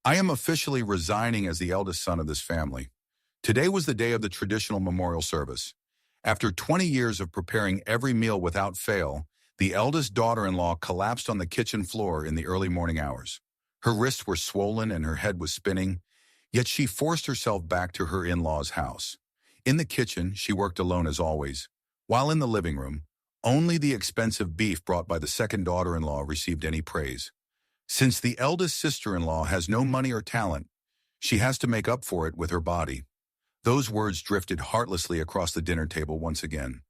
I am officially resigning as the eldest son of this family. Today was the day of the traditional memorial service. After 20 years of preparing every meal without fail, the eldest daughter-in-law collapsed on the kitchen floor in the early morning hours. Her wrists were swollen and her head was spinning, yet she forced herself back to her in-laws' house. In the kitchen, she worked alone as always, while in the living room, only the expensive beef brought by the second daughter-in-law received any praise. Since the eldest sister-in-law has no money or talent, she has to make up for it with her body. Those words drifted heartlessly across the dinner table once again.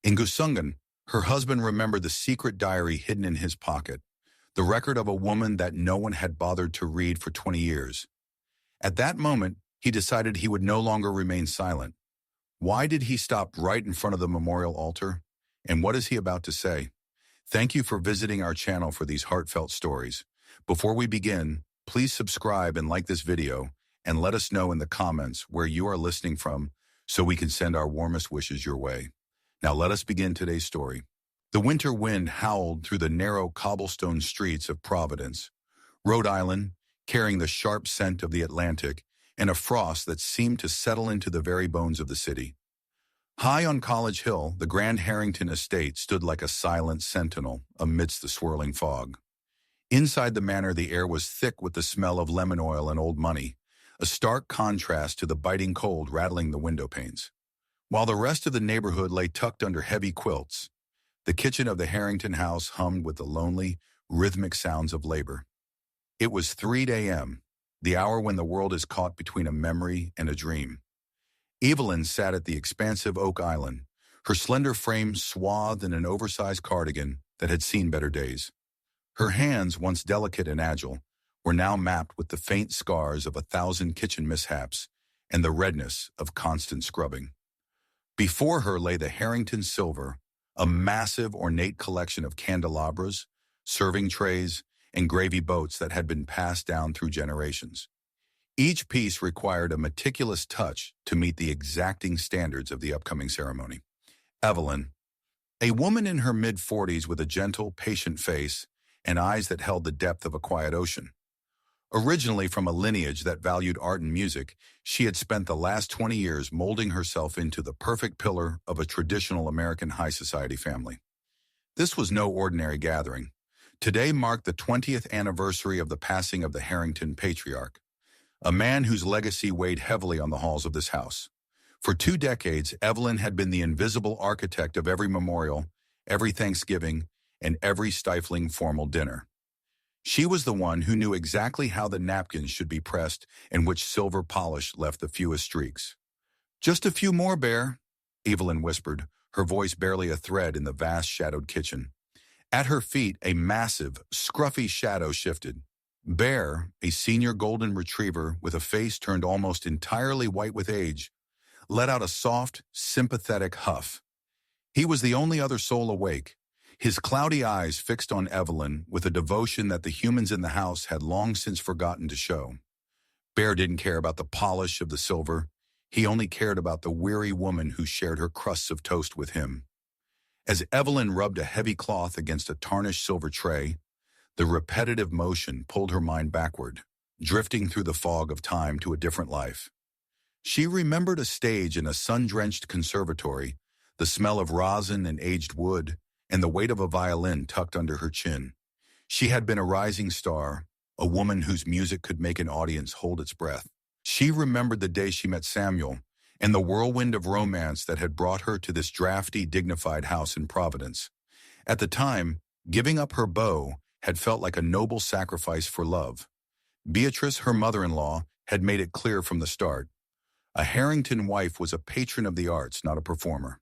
In Gusungan, her husband remembered the secret diary hidden in his pocket, the record of a woman that no one had bothered to read for 20 years. At that moment, he decided he would no longer remain silent. Why did he stop right in front of the memorial altar? And what is he about to say? Thank you for visiting our channel for these heartfelt stories. Before we begin, please subscribe and like this video, and let us know in the comments where you are listening from so we can send our warmest wishes your way. Now let us begin today's story. The winter wind howled through the narrow cobblestone streets of Providence, Rhode Island, carrying the sharp scent of the Atlantic and a frost that seemed to settle into the very bones of the city. High on College Hill, the Grand Harrington estate stood like a silent sentinel amidst the swirling fog. Inside the manor, the air was thick with the smell of lemon oil and old money, a stark contrast to the biting cold rattling the window panes. While the rest of the neighborhood lay tucked under heavy quilts, the kitchen of the Harrington house hummed with the lonely, rhythmic sounds of labor. It was 3 a.m., the hour when the world is caught between a memory and a dream. Evelyn sat at the expansive oak island, her slender frame swathed in an oversized cardigan that had seen better days. Her hands, once delicate and agile, were now mapped with the faint scars of 1,000 kitchen mishaps and the redness of constant scrubbing. Before her lay the Harrington silver, a massive ornate collection of candelabras, serving trays, and gravy boats that had been passed down through generations. Each piece required a meticulous touch to meet the exacting standards of the upcoming ceremony. Evelyn, a woman in her mid-40s with a gentle, patient face and eyes that held the depth of a quiet ocean. Originally from a lineage that valued art and music, she had spent the last 20 years molding herself into the perfect pillar of a traditional American high society family. This was no ordinary gathering. Today marked the 20th anniversary of the passing of the Harrington patriarch, a man whose legacy weighed heavily on the halls of this house. For 2 decades, Evelyn had been the invisible architect of every memorial, every Thanksgiving, and every stifling formal dinner. She was the one who knew exactly how the napkins should be pressed and which silver polish left the fewest streaks. "Just a few more, Bear," Evelyn whispered, her voice barely a thread in the vast shadowed kitchen. At her feet, a massive, scruffy shadow shifted. Bear, a senior golden retriever with a face turned almost entirely white with age, let out a soft, sympathetic huff. He was the only other soul awake, his cloudy eyes fixed on Evelyn with a devotion that the humans in the house had long since forgotten to show. Bear didn't care about the polish of the silver. He only cared about the weary woman who shared her crusts of toast with him. As Evelyn rubbed a heavy cloth against a tarnished silver tray, the repetitive motion pulled her mind backward, drifting through the fog of time to a different life. She remembered a stage in a sun-drenched conservatory, the smell of rosin and aged wood, and the weight of a violin tucked under her chin. She had been a rising star, a woman whose music could make an audience hold its breath. She remembered the day she met Samuel, and the whirlwind of romance that had brought her to this drafty, dignified house in Providence. At the time, giving up her beau had felt like a noble sacrifice for love. Beatrice, her mother-in-law, had made it clear from the start. A Harrington wife was a patron of the arts, not a performer.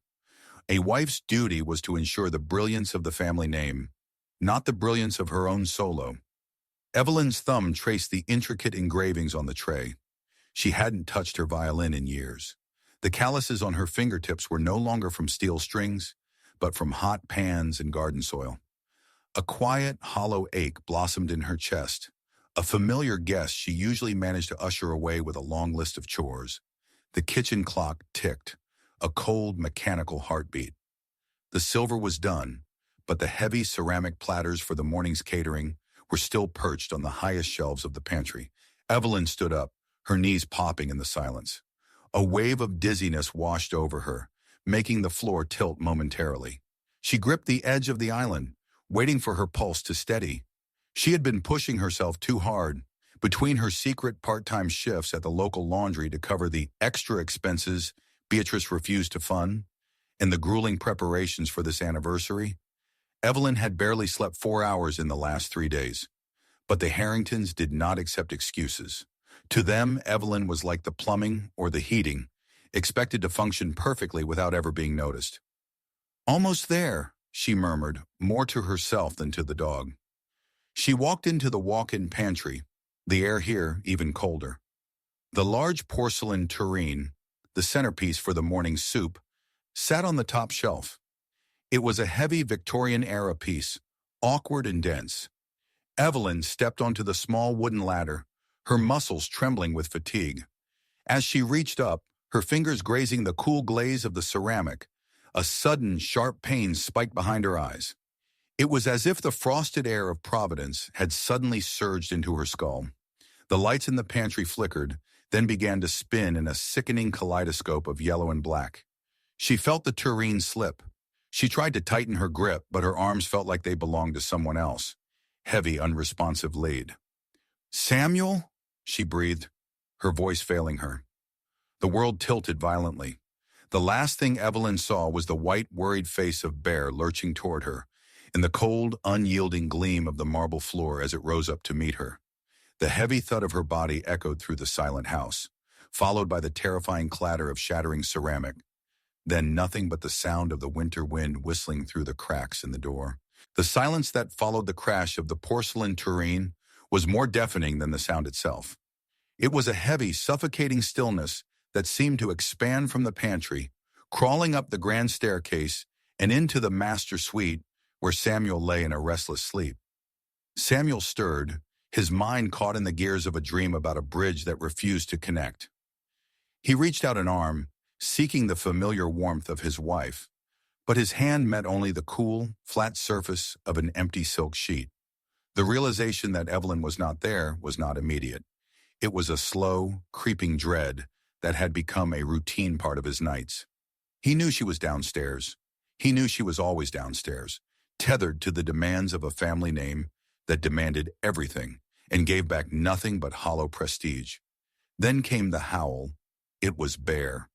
A wife's duty was to ensure the brilliance of the family name, not the brilliance of her own solo. Evelyn's thumb traced the intricate engravings on the tray. She hadn't touched her violin in years. The calluses on her fingertips were no longer from steel strings, but from hot pans and garden soil. A quiet, hollow ache blossomed in her chest, a familiar guest she usually managed to usher away with a long list of chores. The kitchen clock ticked, a cold, mechanical heartbeat. The silver was done, but the heavy ceramic platters for the morning's catering were still perched on the highest shelves of the pantry. Evelyn stood up, her knees popping in the silence. A wave of dizziness washed over her, making the floor tilt momentarily. She gripped the edge of the island, waiting for her pulse to steady. She had been pushing herself too hard, between her secret part-time shifts at the local laundry to cover the extra expenses Beatrice refused to fund, and the grueling preparations for this anniversary. Evelyn had barely slept 4 hours in the last 3 days. But the Harringtons did not accept excuses. To them, Evelyn was like the plumbing or the heating, expected to function perfectly without ever being noticed. "Almost there," she murmured, more to herself than to the dog. She walked into the walk-in pantry, the air here even colder. The large porcelain tureen, the centerpiece for the morning soup, sat on the top shelf. It was a heavy Victorian-era piece, awkward and dense. Evelyn stepped onto the small wooden ladder, her muscles trembling with fatigue. As she reached up, her fingers grazing the cool glaze of the ceramic, a sudden, sharp pain spiked behind her eyes. It was as if the frosted air of Providence had suddenly surged into her skull. The lights in the pantry flickered, then began to spin in a sickening kaleidoscope of yellow and black. She felt the tureen slip. She tried to tighten her grip, but her arms felt like they belonged to someone else. Heavy, unresponsive lead. "Samuel?" she breathed, her voice failing her. The world tilted violently. The last thing Evelyn saw was the white, worried face of Bear lurching toward her, and the cold, unyielding gleam of the marble floor as it rose up to meet her. The heavy thud of her body echoed through the silent house, followed by the terrifying clatter of shattering ceramic. Then nothing but the sound of the winter wind whistling through the cracks in the door. The silence that followed the crash of the porcelain tureen was more deafening than the sound itself. It was a heavy, suffocating stillness that seemed to expand from the pantry, crawling up the grand staircase and into the master suite where Samuel lay in a restless sleep. Samuel stirred, his mind caught in the gears of a dream about a bridge that refused to connect. He reached out an arm, seeking the familiar warmth of his wife, but his hand met only the cool, flat surface of an empty silk sheet. The realization that Evelyn was not there was not immediate. It was a slow, creeping dread that had become a routine part of his nights. He knew she was downstairs. He knew she was always downstairs, tethered to the demands of a family name that demanded everything and gave back nothing but hollow prestige. Then came the howl. It was Bear.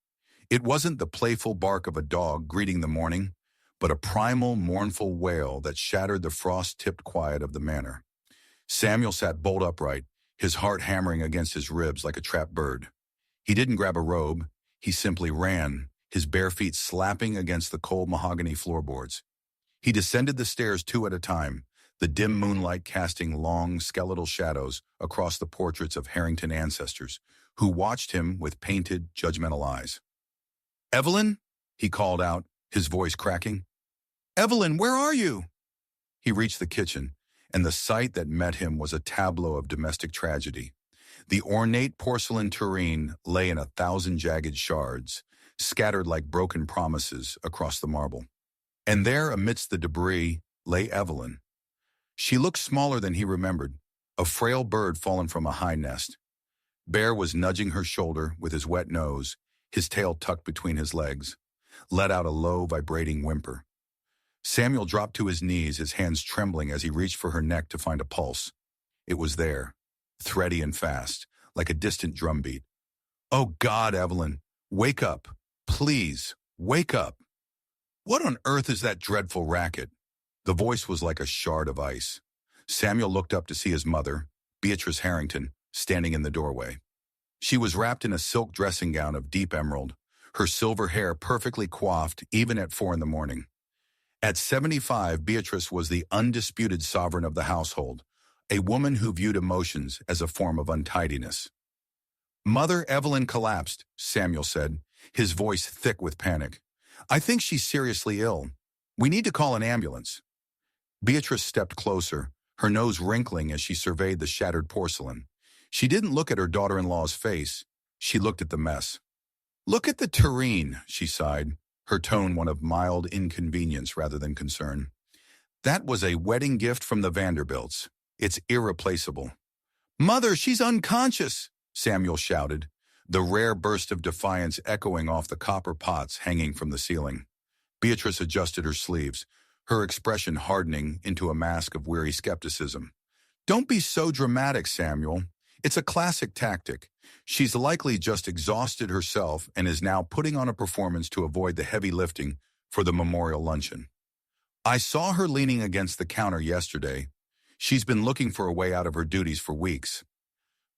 It wasn't the playful bark of a dog greeting the morning, but a primal, mournful wail that shattered the frost-tipped quiet of the manor. Samuel sat bolt upright, his heart hammering against his ribs like a trapped bird. He didn't grab a robe. He simply ran, his bare feet slapping against the cold mahogany floorboards. He descended the stairs 2 at a time, the dim moonlight casting long, skeletal shadows across the portraits of Harrington ancestors, who watched him with painted, judgmental eyes. "Evelyn?" he called out, his voice cracking. "Evelyn, where are you?" He reached the kitchen, and the sight that met him was a tableau of domestic tragedy. The ornate porcelain tureen lay in 1,000 jagged shards, scattered like broken promises across the marble. And there, amidst the debris, lay Evelyn. She looked smaller than he remembered, a frail bird fallen from a high nest. Bear was nudging her shoulder with his wet nose, his tail tucked between his legs, let out a low, vibrating whimper. Samuel dropped to his knees, his hands trembling as he reached for her neck to find a pulse. It was there, thready and fast, like a distant drumbeat. "Oh God, Evelyn, wake up. Please, wake up." "What on earth is that dreadful racket?" The voice was like a shard of ice. Samuel looked up to see his mother, Beatrice Harrington, standing in the doorway. She was wrapped in a silk dressing gown of deep emerald, her silver hair perfectly coiffed even at 4 in the morning. At 75, Beatrice was the undisputed sovereign of the household, a woman who viewed emotions as a form of untidiness. "Mother Evelyn collapsed," Samuel said, his voice thick with panic. "I think she's seriously ill. We need to call an ambulance." Beatrice stepped closer, her nose wrinkling as she surveyed the shattered porcelain. She didn't look at her daughter-in-law's face. She looked at the mess. "Look at the tureen," she sighed, her tone one of mild inconvenience rather than concern. "That was a wedding gift from the Vanderbilts. It's irreplaceable. "Mother, she's unconscious!" Samuel shouted, the rare burst of defiance echoing off the copper pots hanging from the ceiling. Beatrice adjusted her sleeves, her expression hardening into a mask of weary skepticism. "Don't be so dramatic, Samuel. It's a classic tactic. She's likely just exhausted herself and is now putting on a performance to avoid the heavy lifting for the memorial luncheon. I saw her leaning against the counter yesterday. She's been looking for a way out of her duties for weeks.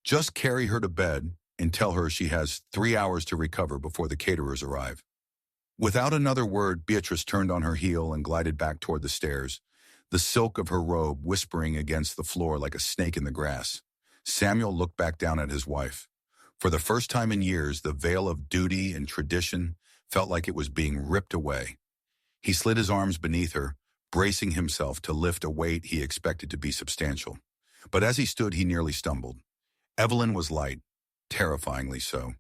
Just carry her to bed and tell her she has 3 hours to recover before the caterers arrive." Without another word, Beatrice turned on her heel and glided back toward the stairs, the silk of her robe whispering against the floor like a snake in the grass. Samuel looked back down at his wife. For the first time in years, the veil of duty and tradition felt like it was being ripped away. He slid his arms beneath her, bracing himself to lift a weight he expected to be substantial. But as he stood, he nearly stumbled. Evelyn was light, terrifyingly so.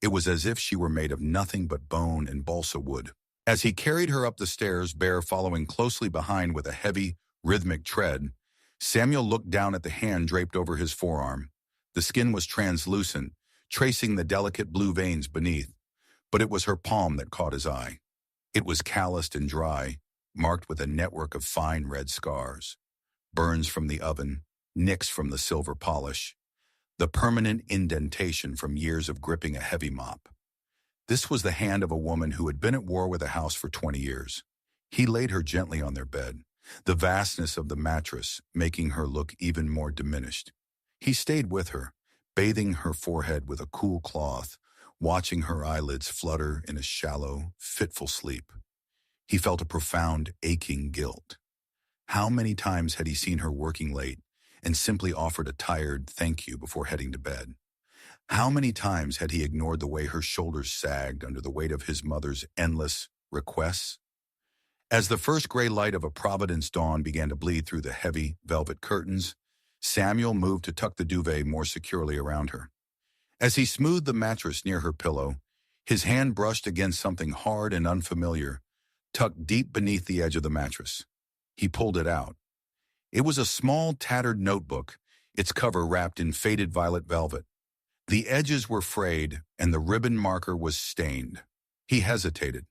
It was as if she were made of nothing but bone and balsa wood. As he carried her up the stairs, Bear following closely behind with a heavy, rhythmic tread, Samuel looked down at the hand draped over his forearm. The skin was translucent, tracing the delicate blue veins beneath, but it was her palm that caught his eye. It was calloused and dry, marked with a network of fine red scars. Burns from the oven, nicks from the silver polish, the permanent indentation from years of gripping a heavy mop. This was the hand of a woman who had been at war with the house for 20 years. He laid her gently on their bed, the vastness of the mattress making her look even more diminished. He stayed with her, bathing her forehead with a cool cloth, watching her eyelids flutter in a shallow, fitful sleep. He felt a profound, aching guilt. How many times had he seen her working late and simply offered a tired thank you before heading to bed? How many times had he ignored the way her shoulders sagged under the weight of his mother's endless requests? As the first gray light of a Providence dawn began to bleed through the heavy velvet curtains, Samuel moved to tuck the duvet more securely around her. As he smoothed the mattress near her pillow, his hand brushed against something hard and unfamiliar, tucked deep beneath the edge of the mattress. He pulled it out. It was a small, tattered notebook, its cover wrapped in faded violet velvet. The edges were frayed, and the ribbon marker was stained. He hesitated.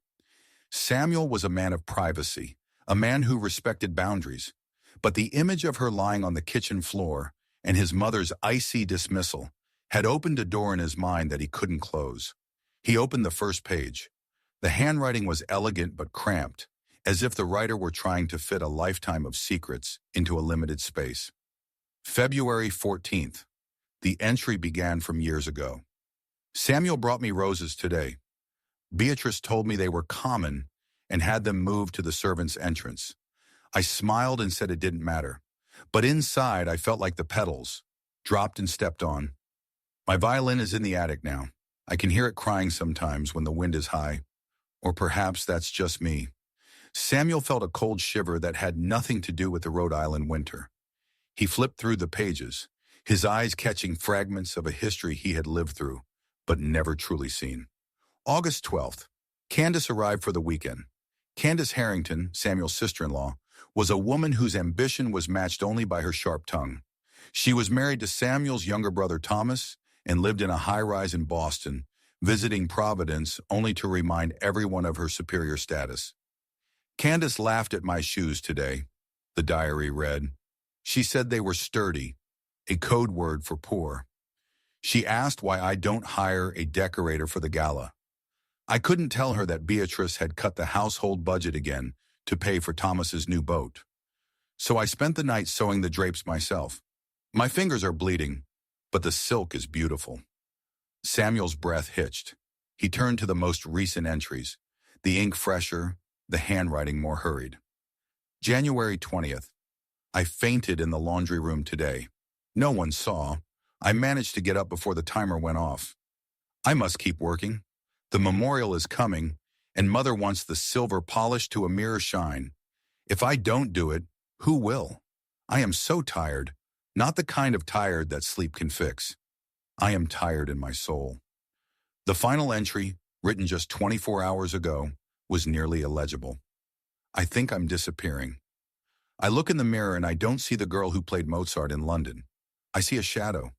Samuel was a man of privacy, a man who respected boundaries, but the image of her lying on the kitchen floor and his mother's icy dismissal had opened a door in his mind that he couldn't close. He opened the first page. The handwriting was elegant but cramped, as if the writer were trying to fit a lifetime of secrets into a limited space. February 14th. The entry began from years ago. Samuel brought me roses today. Beatrice told me they were common and had them moved to the servants' entrance. I smiled and said it didn't matter, but inside I felt like the petals, dropped and stepped on. My violin is in the attic now. I can hear it crying sometimes when the wind is high, or perhaps that's just me. Samuel felt a cold shiver that had nothing to do with the Rhode Island winter. He flipped through the pages, his eyes catching fragments of a history he had lived through, but never truly seen. August 12th. Candace arrived for the weekend. Candace Harrington, Samuel's sister-in-law, was a woman whose ambition was matched only by her sharp tongue. She was married to Samuel's younger brother Thomas and lived in a high-rise in Boston, visiting Providence only to remind everyone of her superior status. Candace laughed at my shoes today, the diary read. She said they were sturdy, a code word for poor. She asked why I don't hire a decorator for the gala. I couldn't tell her that Beatrice had cut the household budget again to pay for Thomas's new boat. So I spent the night sewing the drapes myself. My fingers are bleeding, but the silk is beautiful. Samuel's breath hitched. He turned to the most recent entries, the ink fresher, the handwriting more hurried. January 20th. I fainted in the laundry room today. No one saw. I managed to get up before the timer went off. I must keep working. The memorial is coming, and Mother wants the silver polished to a mirror shine. If I don't do it, who will? I am so tired, not the kind of tired that sleep can fix. I am tired in my soul. The final entry, written just 24 hours ago, was nearly illegible. I think I'm disappearing. I look in the mirror and I don't see the girl who played Mozart in London. I see a shadow.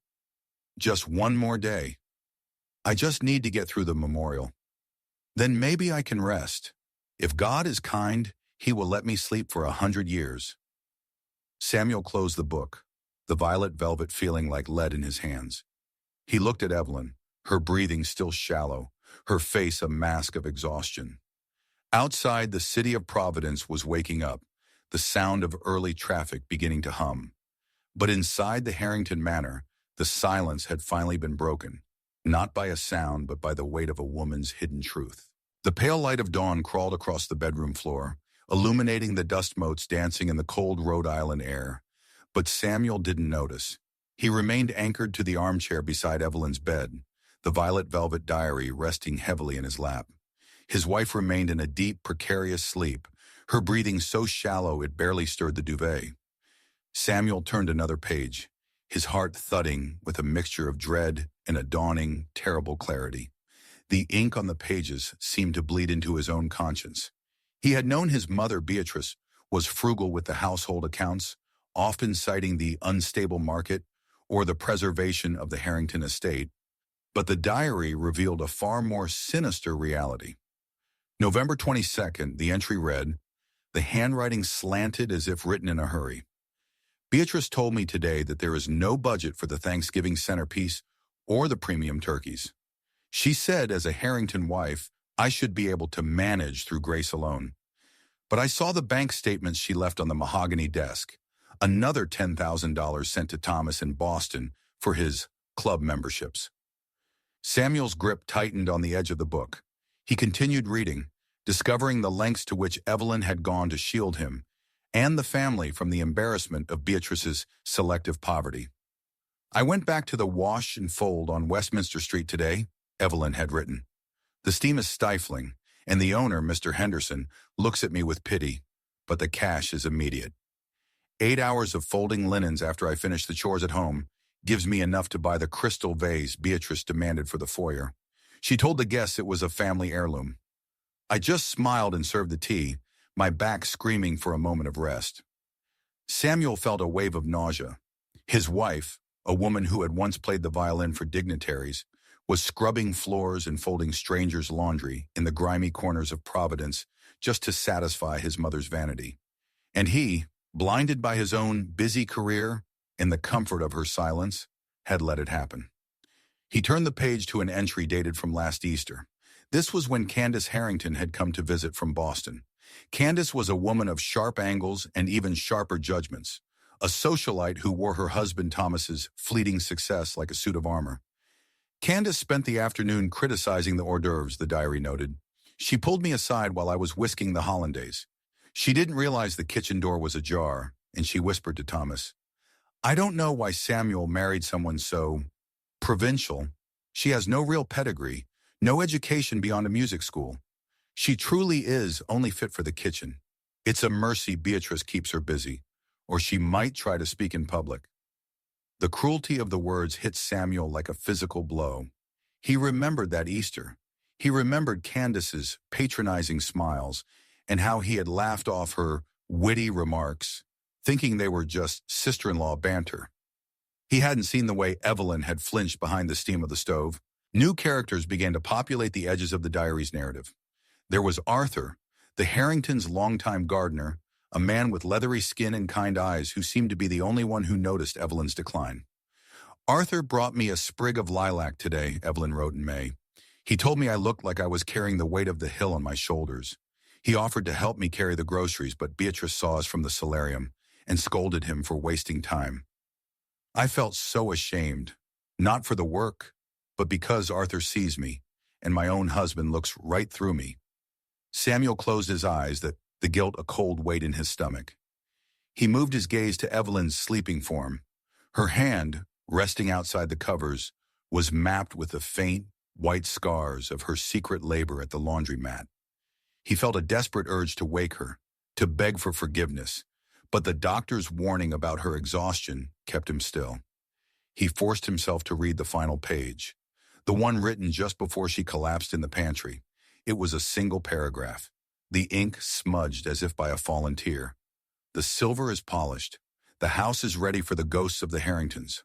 Just one more day. I just need to get through the memorial. Then maybe I can rest. If God is kind, he will let me sleep for 100 years. Samuel closed the book, the violet velvet feeling like lead in his hands. He looked at Evelyn, her breathing still shallow, her face a mask of exhaustion. Outside, the city of Providence was waking up, the sound of early traffic beginning to hum. But inside the Harrington Manor, the silence had finally been broken, not by a sound but by the weight of a woman's hidden truth. The pale light of dawn crawled across the bedroom floor, illuminating the dust motes dancing in the cold Rhode Island air. But Samuel didn't notice. He remained anchored to the armchair beside Evelyn's bed, the violet velvet diary resting heavily in his lap. His wife remained in a deep, precarious sleep, her breathing so shallow it barely stirred the duvet. Samuel turned another page, his heart thudding with a mixture of dread and a dawning, terrible clarity. The ink on the pages seemed to bleed into his own conscience. He had known his mother, Beatrice, was frugal with the household accounts, often citing the unstable market or the preservation of the Harrington estate. But the diary revealed a far more sinister reality. November 22nd, the entry read, the handwriting slanted as if written in a hurry. Beatrice told me today that there is no budget for the Thanksgiving centerpiece or the premium turkeys. She said, as a Harrington wife, I should be able to manage through grace alone. But I saw the bank statements she left on the mahogany desk, another $10,000 sent to Thomas in Boston for his club memberships. Samuel's grip tightened on the edge of the book. He continued reading, discovering the lengths to which Evelyn had gone to shield him and the family from the embarrassment of Beatrice's selective poverty. I went back to the wash and fold on Westminster Street today, Evelyn had written. The steam is stifling, and the owner, Mr. Henderson, looks at me with pity, but the cash is immediate. 8 hours of folding linens after I finish the chores at home gives me enough to buy the crystal vase Beatrice demanded for the foyer. She told the guests it was a family heirloom. I just smiled and served the tea, my back screaming for a moment of rest. Samuel felt a wave of nausea. His wife, a woman who had once played the violin for dignitaries, was scrubbing floors and folding strangers' laundry in the grimy corners of Providence just to satisfy his mother's vanity. And he, blinded by his own busy career and the comfort of her silence, had let it happen. He turned the page to an entry dated from last Easter. This was when Candace Harrington had come to visit from Boston. Candace was a woman of sharp angles and even sharper judgments, a socialite who wore her husband Thomas's fleeting success like a suit of armor. Candace spent the afternoon criticizing the hors d'oeuvres, the diary noted. She pulled me aside while I was whisking the hollandaise. She didn't realize the kitchen door was ajar, and she whispered to Thomas, I don't know why Samuel married someone so provincial. She has no real pedigree, no education beyond a music school. She truly is only fit for the kitchen. It's a mercy Beatrice keeps her busy, or she might try to speak in public. The cruelty of the words hit Samuel like a physical blow. He remembered that Easter. He remembered Candace's patronizing smiles and how he had laughed off her witty remarks, thinking they were just sister-in-law banter. He hadn't seen the way Evelyn had flinched behind the steam of the stove. New characters began to populate the edges of the diary's narrative. There was Arthur, the Harringtons' longtime gardener, a man with leathery skin and kind eyes who seemed to be the only one who noticed Evelyn's decline. Arthur brought me a sprig of lilac today, Evelyn wrote in May. He told me I looked like I was carrying the weight of the hill on my shoulders. He offered to help me carry the groceries, but Beatrice saw us from the solarium and scolded him for wasting time. I felt so ashamed, not for the work, but because Arthur sees me, and my own husband looks right through me. Samuel closed his eyes, the guilt a cold weight in his stomach. He moved his gaze to Evelyn's sleeping form. Her hand, resting outside the covers, was mapped with the faint, white scars of her secret labor at the laundromat. He felt a desperate urge to wake her, to beg for forgiveness, but the doctor's warning about her exhaustion kept him still. He forced himself to read the final page, the one written just before she collapsed in the pantry. It was a single paragraph, the ink smudged as if by a fallen tear. The silver is polished. The house is ready for the ghosts of the Harringtons.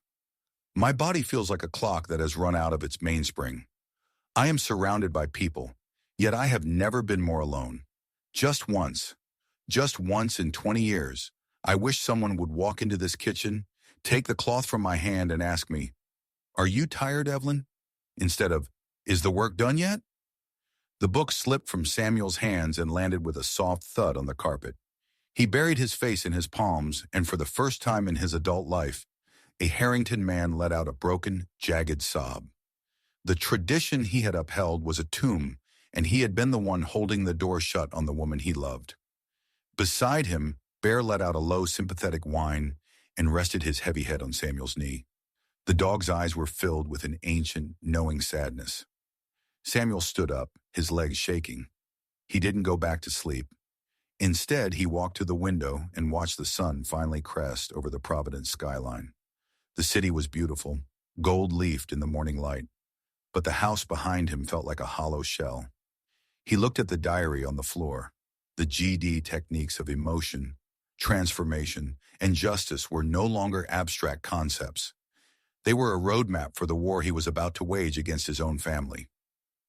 My body feels like a clock that has run out of its mainspring. I am surrounded by people, yet I have never been more alone. Just once, just once in 20 years, I wish someone would walk into this kitchen, take the cloth from my hand and ask me, "Are you tired, Evelyn?" Instead of, "Is the work done yet?" The book slipped from Samuel's hands and landed with a soft thud on the carpet. He buried his face in his palms, and for the first time in his adult life, a Harrington man let out a broken, jagged sob. The tradition he had upheld was a tomb, and he had been the one holding the door shut on the woman he loved. Beside him, Bear let out a low, sympathetic whine and rested his heavy head on Samuel's knee. The dog's eyes were filled with an ancient, knowing sadness. Samuel stood up, his legs shaking. He didn't go back to sleep. Instead, he walked to the window and watched the sun finally crest over the Providence skyline. The city was beautiful, gold-leafed in the morning light, but the house behind him felt like a hollow shell. He looked at the diary on the floor. The GD techniques of emotion, transformation, and justice were no longer abstract concepts. They were a roadmap for the war he was about to wage against his own family.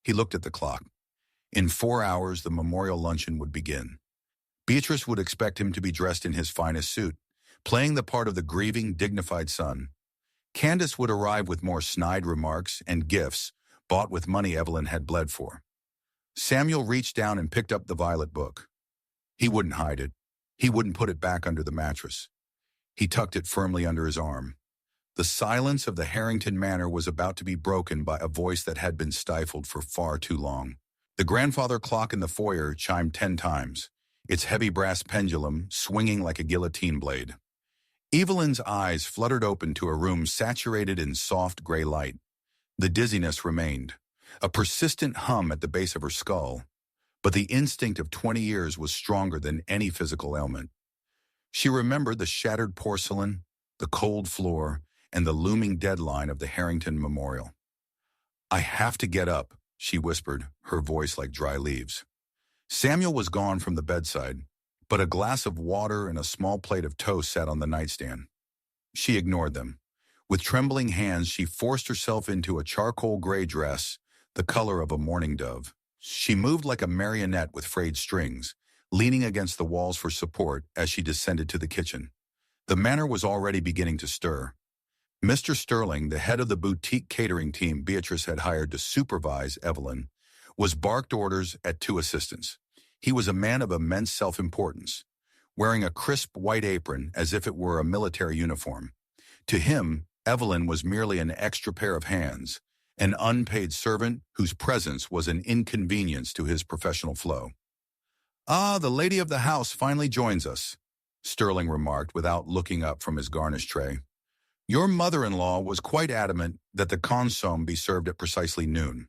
He looked at the clock. In 4 hours, the memorial luncheon would begin. Beatrice would expect him to be dressed in his finest suit, playing the part of the grieving, dignified son. Candace would arrive with more snide remarks and gifts bought with money Evelyn had bled for. Samuel reached down and picked up the violet book. He wouldn't hide it. He wouldn't put it back under the mattress. He tucked it firmly under his arm. The silence of the Harrington Manor was about to be broken by a voice that had been stifled for far too long. The grandfather clock in the foyer chimed 10 times, its heavy brass pendulum swinging like a guillotine blade. Evelyn's eyes fluttered open to a room saturated in soft gray light. The dizziness remained, a persistent hum at the base of her skull, but the instinct of 20 years was stronger than any physical ailment. She remembered the shattered porcelain, the cold floor, and the looming deadline of the Harrington Memorial. "I have to get up," she whispered, her voice like dry leaves. Samuel was gone from the bedside, but a glass of water and a small plate of toast sat on the nightstand. She ignored them. With trembling hands, she forced herself into a charcoal gray dress, the color of a mourning dove. She moved like a marionette with frayed strings, leaning against the walls for support as she descended to the kitchen. The manor was already beginning to stir. Mr. Sterling, the head of the boutique catering team Beatrice had hired to supervise Evelyn, was barked orders at 2 assistants. He was a man of immense self-importance, wearing a crisp white apron as if it were a military uniform. To him, Evelyn was merely an extra pair of hands, an unpaid servant whose presence was an inconvenience to his professional flow. "Ah, the lady of the house finally joins us," Sterling remarked without looking up from his garnish tray. "Your mother-in-law was quite adamant that the consomme be served at precisely noon.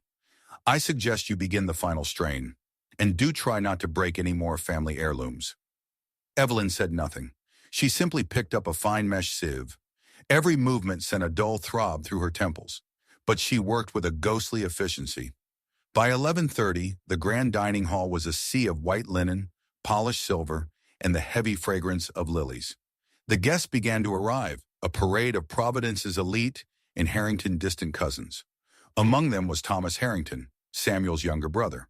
I suggest you begin the final strain, and do try not to break any more family heirlooms." Evelyn said nothing. She simply picked up a fine mesh sieve. Every movement sent a dull throb through her temples, but she worked with a ghostly efficiency. By 11:30, the grand dining hall was a sea of white linen, polished silver, and the heavy fragrance of lilies. The guests began to arrive, a parade of Providence's elite and Harrington distant cousins. Among them was Thomas Harrington, Samuel's younger brother.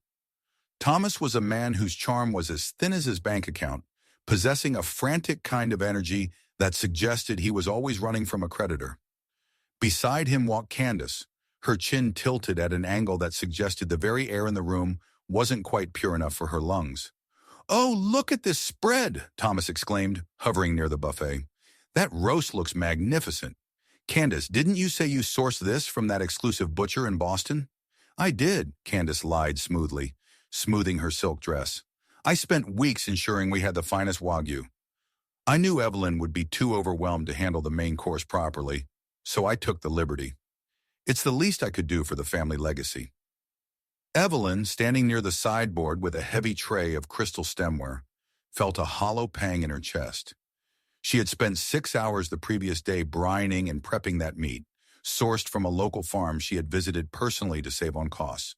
Thomas was a man whose charm was as thin as his bank account, possessing a frantic kind of energy that suggested he was always running from a creditor. Beside him walked Candace, her chin tilted at an angle that suggested the very air in the room wasn't quite pure enough for her lungs. "Oh, look at this spread," Thomas exclaimed, hovering near the buffet. "That roast looks magnificent. Candace, didn't you say you sourced this from that exclusive butcher in Boston?" "I did," Candace lied smoothly, smoothing her silk dress. "I spent weeks ensuring we had the finest Wagyu. I knew Evelyn would be too overwhelmed to handle the main course properly, so I took the liberty. It's the least I could do for the family legacy." Evelyn, standing near the sideboard with a heavy tray of crystal stemware, felt a hollow pang in her chest. She had spent 6 hours the previous day brining and prepping that meat, sourced from a local farm she had visited personally to save on costs.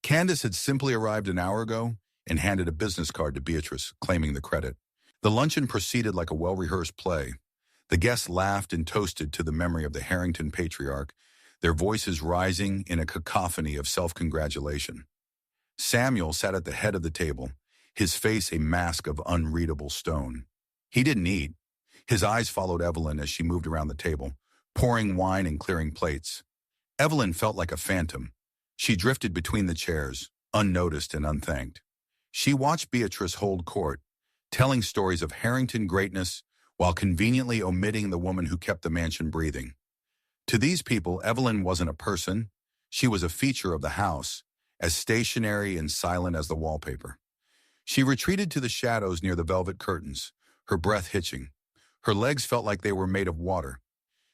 Candace had simply arrived an hour ago and handed a business card to Beatrice, claiming the credit. The luncheon proceeded like a well-rehearsed play. The guests laughed and toasted to the memory of the Harrington patriarch, their voices rising in a cacophony of self-congratulation. Samuel sat at the head of the table, his face a mask of unreadable stone. He didn't eat. His eyes followed Evelyn as she moved around the table, pouring wine and clearing plates. Evelyn felt like a phantom. She drifted between the chairs, unnoticed and unthanked. She watched Beatrice hold court, telling stories of Harrington greatness while conveniently omitting the woman who kept the mansion breathing. To these people, Evelyn wasn't a person. She was a feature of the house, as stationary and silent as the wallpaper. She retreated to the shadows near the velvet curtains, her breath hitching. Her legs felt like they were made of water.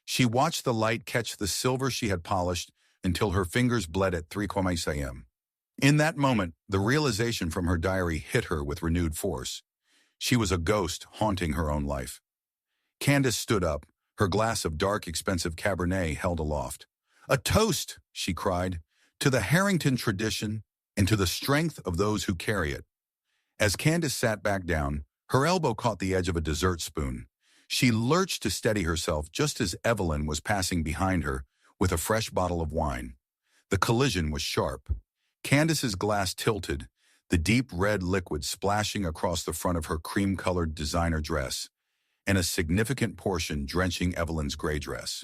She watched the light catch the silver she had polished until her fingers bled at 3 a.m. In that moment, the realization from her diary hit her with renewed force. She was a ghost haunting her own life. Candace stood up, her glass of dark, expensive Cabernet held aloft. "A toast," she cried, "to the Harrington tradition and to the strength of those who carry it." As Candace sat back down, her elbow caught the edge of a dessert spoon. She lurched to steady herself just as Evelyn was passing behind her with a fresh bottle of wine. The collision was sharp. Candace's glass tilted, the deep red liquid splashing across the front of her cream-colored designer dress, and a significant portion drenching Evelyn's gray dress.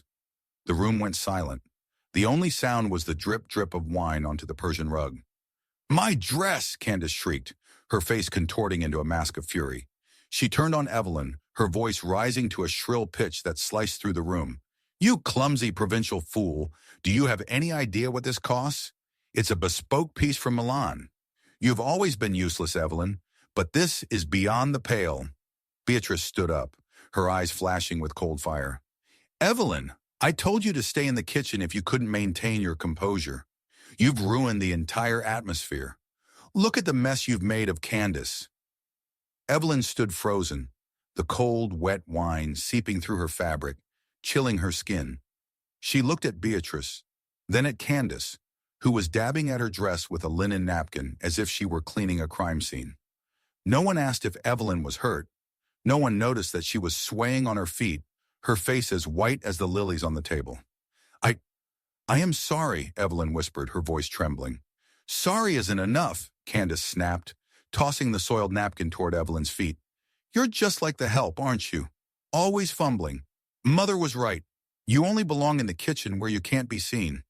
The room went silent. The only sound was the drip-drip of wine onto the Persian rug. "My dress!" Candace shrieked, her face contorting into a mask of fury. She turned on Evelyn, her voice rising to a shrill pitch that sliced through the room. "You clumsy provincial fool, do you have any idea what this costs? It's a bespoke piece from Milan. You've always been useless, Evelyn, but this is beyond the pale." Beatrice stood up, her eyes flashing with cold fire. "Evelyn, I told you to stay in the kitchen if you couldn't maintain your composure. You've ruined the entire atmosphere. Look at the mess you've made of Candace." Evelyn stood frozen, the cold, wet wine seeping through her fabric, chilling her skin. She looked at Beatrice, then at Candace, who was dabbing at her dress with a linen napkin as if she were cleaning a crime scene. No one asked if Evelyn was hurt. No one noticed that she was swaying on her feet, her face as white as the lilies on the table. I am sorry," Evelyn whispered, her voice trembling. "Sorry isn't enough," Candace snapped, tossing the soiled napkin toward Evelyn's feet. "You're just like the help, aren't you? Always fumbling. Mother was right. You only belong in the kitchen where you can't be seen."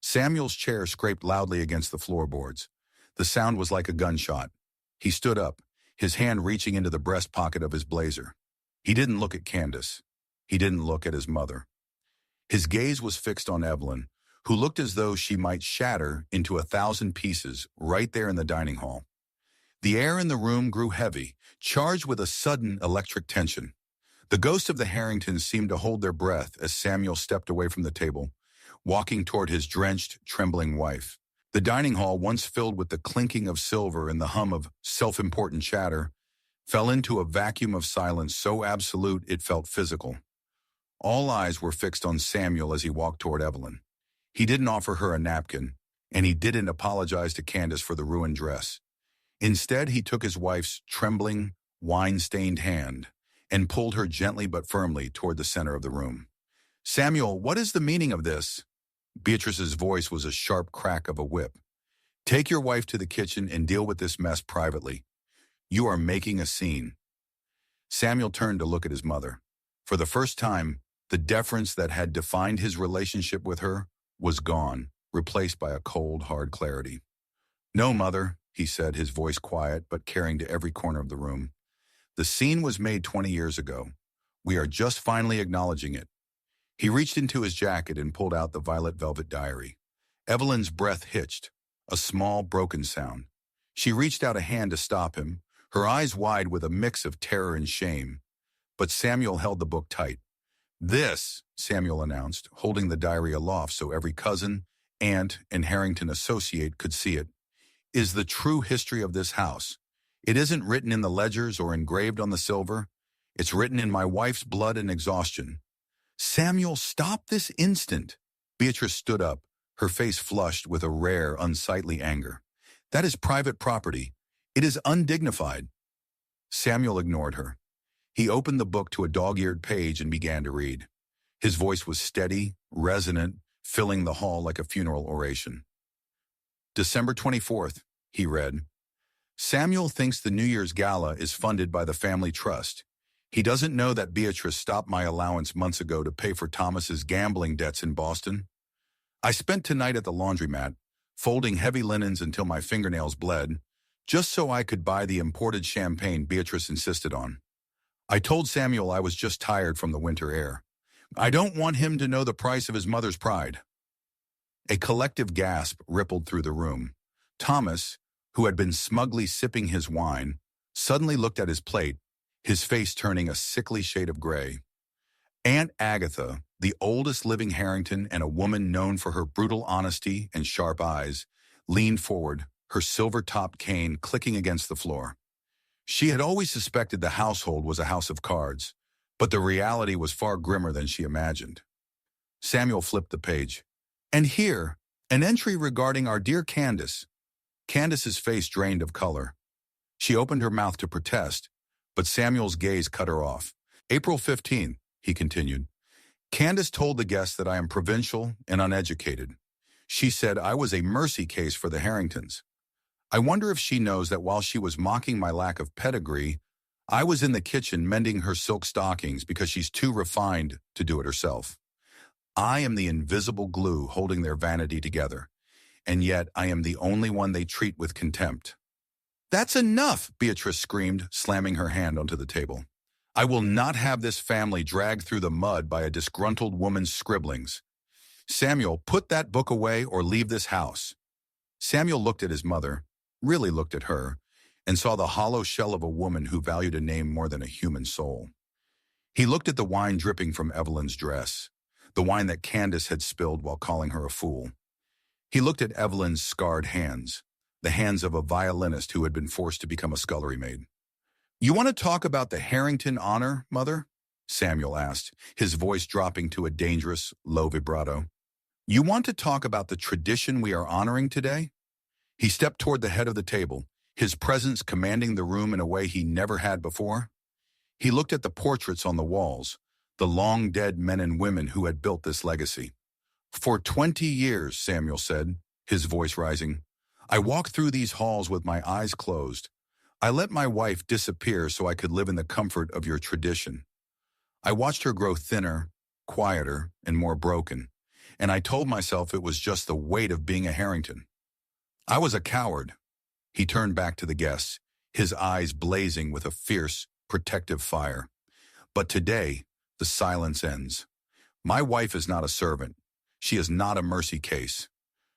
Samuel's chair scraped loudly against the floorboards. The sound was like a gunshot. He stood up, his hand reaching into the breast pocket of his blazer. He didn't look at Candace. He didn't look at his mother. His gaze was fixed on Evelyn, who looked as though she might shatter into 1,000 pieces right there in the dining hall. The air in the room grew heavy, charged with a sudden electric tension. The ghosts of the Harringtons seemed to hold their breath as Samuel stepped away from the table, walking toward his drenched, trembling wife. The dining hall, once filled with the clinking of silver and the hum of self-important chatter, fell into a vacuum of silence so absolute it felt physical. All eyes were fixed on Samuel as he walked toward Evelyn. He didn't offer her a napkin, and he didn't apologize to Candace for the ruined dress. Instead, he took his wife's trembling, wine-stained hand and pulled her gently but firmly toward the center of the room. "Samuel, what is the meaning of this?" Beatrice's voice was a sharp crack of a whip. "Take your wife to the kitchen and deal with this mess privately. You are making a scene." Samuel turned to look at his mother. For the first time, the deference that had defined his relationship with her was gone, replaced by a cold, hard clarity. "No, Mother," he said, his voice quiet but carrying to every corner of the room. "The scene was made 20 years ago. We are just finally acknowledging it." He reached into his jacket and pulled out the violet velvet diary. Evelyn's breath hitched, a small, broken sound. She reached out a hand to stop him, her eyes wide with a mix of terror and shame. But Samuel held the book tight. "This," Samuel announced, holding the diary aloft so every cousin, aunt, and Harrington associate could see it, "is the true history of this house. It isn't written in the ledgers or engraved on the silver. It's written in my wife's blood and exhaustion." "Samuel, stop this instant." Beatrice stood up, her face flushed with a rare, unsightly anger. "That is private property. It is undignified." Samuel ignored her. He opened the book to a dog-eared page and began to read. His voice was steady, resonant, filling the hall like a funeral oration. December 24th, he read. Samuel thinks the New Year's gala is funded by the family trust. He doesn't know that Beatrice stopped my allowance months ago to pay for Thomas's gambling debts in Boston. I spent tonight at the laundromat, folding heavy linens until my fingernails bled, just so I could buy the imported champagne Beatrice insisted on. I told Samuel I was just tired from the winter air. I don't want him to know the price of his mother's pride. A collective gasp rippled through the room. Thomas, who had been smugly sipping his wine, suddenly looked at his plate, his face turning a sickly shade of gray. Aunt Agatha, the oldest living Harrington and a woman known for her brutal honesty and sharp eyes, leaned forward, her silver-topped cane clicking against the floor. She had always suspected the household was a house of cards, but the reality was far grimmer than she imagined. Samuel flipped the page. And here, an entry regarding our dear Candace. Candace's face drained of color. She opened her mouth to protest, but Samuel's gaze cut her off. April 15th, he continued. Candace told the guests that I am provincial and uneducated. She said I was a mercy case for the Harringtons. I wonder if she knows that while she was mocking my lack of pedigree, I was in the kitchen mending her silk stockings because she's too refined to do it herself. I am the invisible glue holding their vanity together, and yet I am the only one they treat with contempt. That's enough, Beatrice screamed, slamming her hand onto the table. I will not have this family dragged through the mud by a disgruntled woman's scribblings. Samuel, put that book away or leave this house. Samuel looked at his mother, really looked at her, and saw the hollow shell of a woman who valued a name more than a human soul. He looked at the wine dripping from Evelyn's dress, the wine that Candace had spilled while calling her a fool. He looked at Evelyn's scarred hands, the hands of a violinist who had been forced to become a scullery maid. You want to talk about the Harrington honor, Mother? Samuel asked, his voice dropping to a dangerous, low vibrato. You want to talk about the tradition we are honoring today? He stepped toward the head of the table, his presence commanding the room in a way he never had before. He looked at the portraits on the walls, the long-dead men and women who had built this legacy. For 20 years, Samuel said, his voice rising, I walked through these halls with my eyes closed. I let my wife disappear so I could live in the comfort of your tradition. I watched her grow thinner, quieter, and more broken, and I told myself it was just the weight of being a Harrington. I was a coward. He turned back to the guests, his eyes blazing with a fierce, protective fire. But today, the silence ends. My wife is not a servant. She is not a mercy case.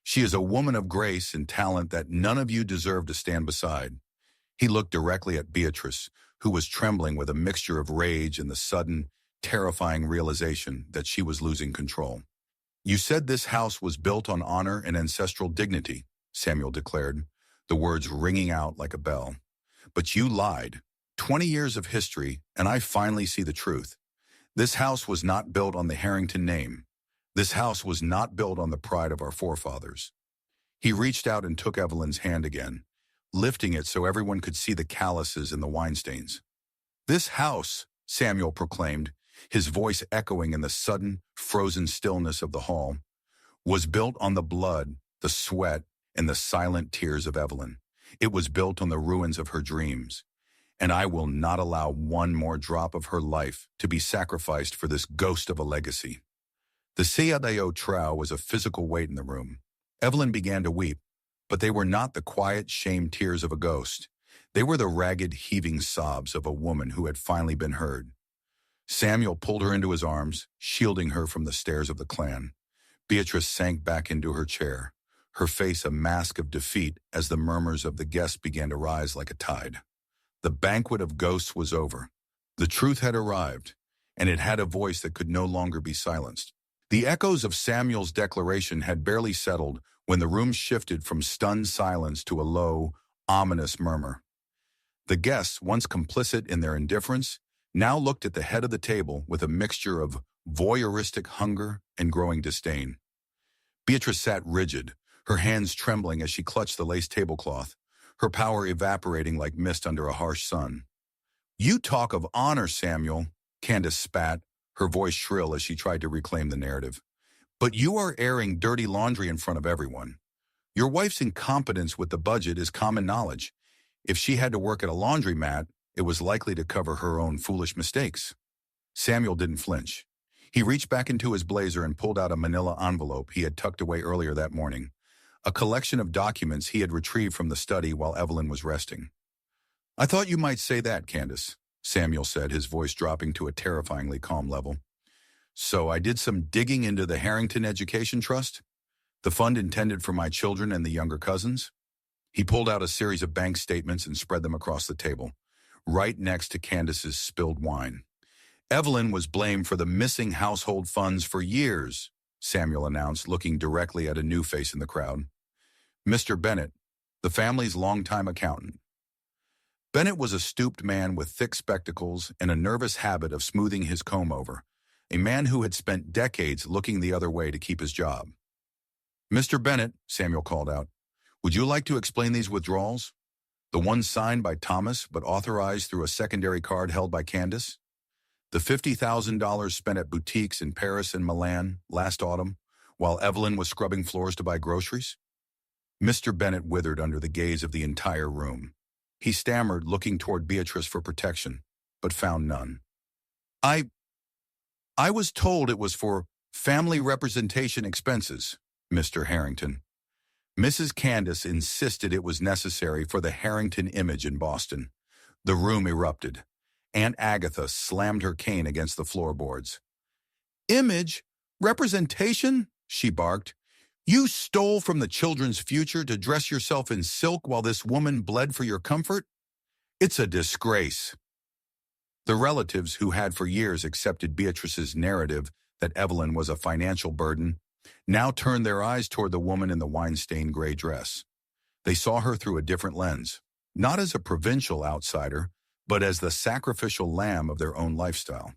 She is a woman of grace and talent that none of you deserve to stand beside. He looked directly at Beatrice, who was trembling with a mixture of rage and the sudden, terrifying realization that she was losing control. You said this house was built on honor and ancestral dignity, Samuel declared, the words ringing out like a bell. But you lied. 20 years of history, and I finally see the truth. This house was not built on the Harrington name. This house was not built on the pride of our forefathers. He reached out and took Evelyn's hand again, lifting it so everyone could see the calluses and the wine stains. This house, Samuel proclaimed, his voice echoing in the sudden, frozen stillness of the hall, was built on the blood, the sweat, and the silent tears of Evelyn. It was built on the ruins of her dreams. And I will not allow one more drop of her life to be sacrificed for this ghost of a legacy. The Sayadayo trow was a physical weight in the room. Evelyn began to weep, but they were not the quiet, shamed tears of a ghost. They were the ragged, heaving sobs of a woman who had finally been heard. Samuel pulled her into his arms, shielding her from the stares of the clan. Beatrice sank back into her chair, her face a mask of defeat as the murmurs of the guests began to rise like a tide. The banquet of ghosts was over. The truth had arrived, and it had a voice that could no longer be silenced. The echoes of Samuel's declaration had barely settled when the room shifted from stunned silence to a low, ominous murmur. The guests, once complicit in their indifference, now looked at the head of the table with a mixture of voyeuristic hunger and growing disdain. Beatrice sat rigid, her hands trembling as she clutched the lace tablecloth, her power evaporating like mist under a harsh sun. You talk of honor, Samuel, Candace spat, her voice shrill as she tried to reclaim the narrative. But you are airing dirty laundry in front of everyone. Your wife's incompetence with the budget is common knowledge. If she had to work at a laundromat, it was likely to cover her own foolish mistakes. Samuel didn't flinch. He reached back into his blazer and pulled out a manila envelope he had tucked away earlier that morning, a collection of documents he had retrieved from the study while Evelyn was resting. I thought you might say that, Candace, Samuel said, his voice dropping to a terrifyingly calm level. So I did some digging into the Harrington Education Trust, the fund intended for my children and the younger cousins. He pulled out a series of bank statements and spread them across the table, right next to Candace's spilled wine. Evelyn was blamed for the missing household funds for years, Samuel announced, looking directly at a new face in the crowd. Mr. Bennett, the family's longtime accountant. Bennett was a stooped man with thick spectacles and a nervous habit of smoothing his comb over, a man who had spent decades looking the other way to keep his job. Mr. Bennett, Samuel called out, would you like to explain these withdrawals? The ones signed by Thomas but authorized through a secondary card held by Candace? The $50,000 spent at boutiques in Paris and Milan last autumn, while Evelyn was scrubbing floors to buy groceries? Mr. Bennett withered under the gaze of the entire room. He stammered, looking toward Beatrice for protection, but found none. I was told it was for family representation expenses, Mr. Harrington. Mrs. Candace insisted it was necessary for the Harrington image in Boston. The room erupted. Aunt Agatha slammed her cane against the floorboards. Image? Representation? She barked. You stole from the children's future to dress yourself in silk while this woman bled for your comfort? It's a disgrace. The relatives who had for years accepted Beatrice's narrative that Evelyn was a financial burden now turned their eyes toward the woman in the wine-stained gray dress. They saw her through a different lens, not as a provincial outsider, but as the sacrificial lamb of their own lifestyle.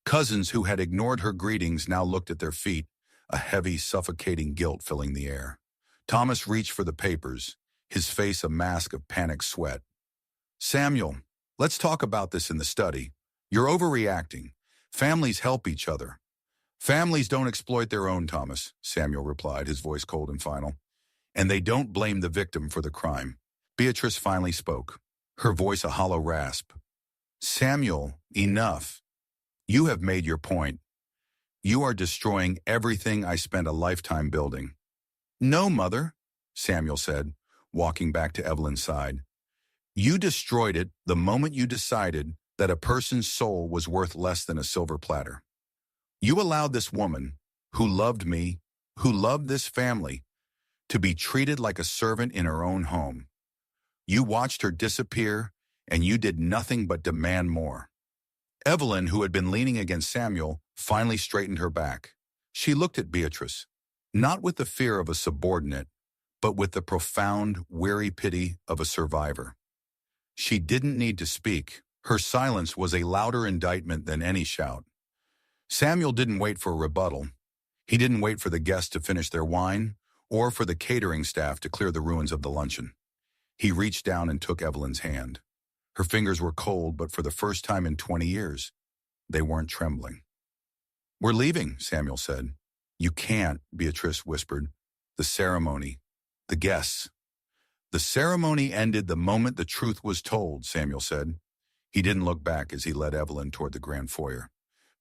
Cousins who had ignored her greetings now looked at their feet, a heavy, suffocating guilt filling the air. Thomas reached for the papers, his face a mask of panicked sweat. Samuel, let's talk about this in the study. You're overreacting. Families help each other. Families don't exploit their own, Thomas, Samuel replied, his voice cold and final. And they don't blame the victim for the crime. Beatrice finally spoke, her voice a hollow rasp. Samuel, enough. You have made your point. You are destroying everything I spent a lifetime building. No, Mother, Samuel said, walking back to Evelyn's side. You destroyed it the moment you decided that a person's soul was worth less than a silver platter. You allowed this woman, who loved me, who loved this family, to be treated like a servant in her own home. You watched her disappear, and you did nothing but demand more. Evelyn, who had been leaning against Samuel, finally straightened her back. She looked at Beatrice, not with the fear of a subordinate, but with the profound, weary pity of a survivor. She didn't need to speak. Her silence was a louder indictment than any shout. Samuel didn't wait for a rebuttal. He didn't wait for the guests to finish their wine or for the catering staff to clear the ruins of the luncheon. He reached down and took Evelyn's hand. Her fingers were cold, but for the first time in 20 years, they weren't trembling. We're leaving, Samuel said. You can't, Beatrice whispered. The ceremony, the guests. The ceremony ended the moment the truth was told, Samuel said. He didn't look back as he led Evelyn toward the grand foyer.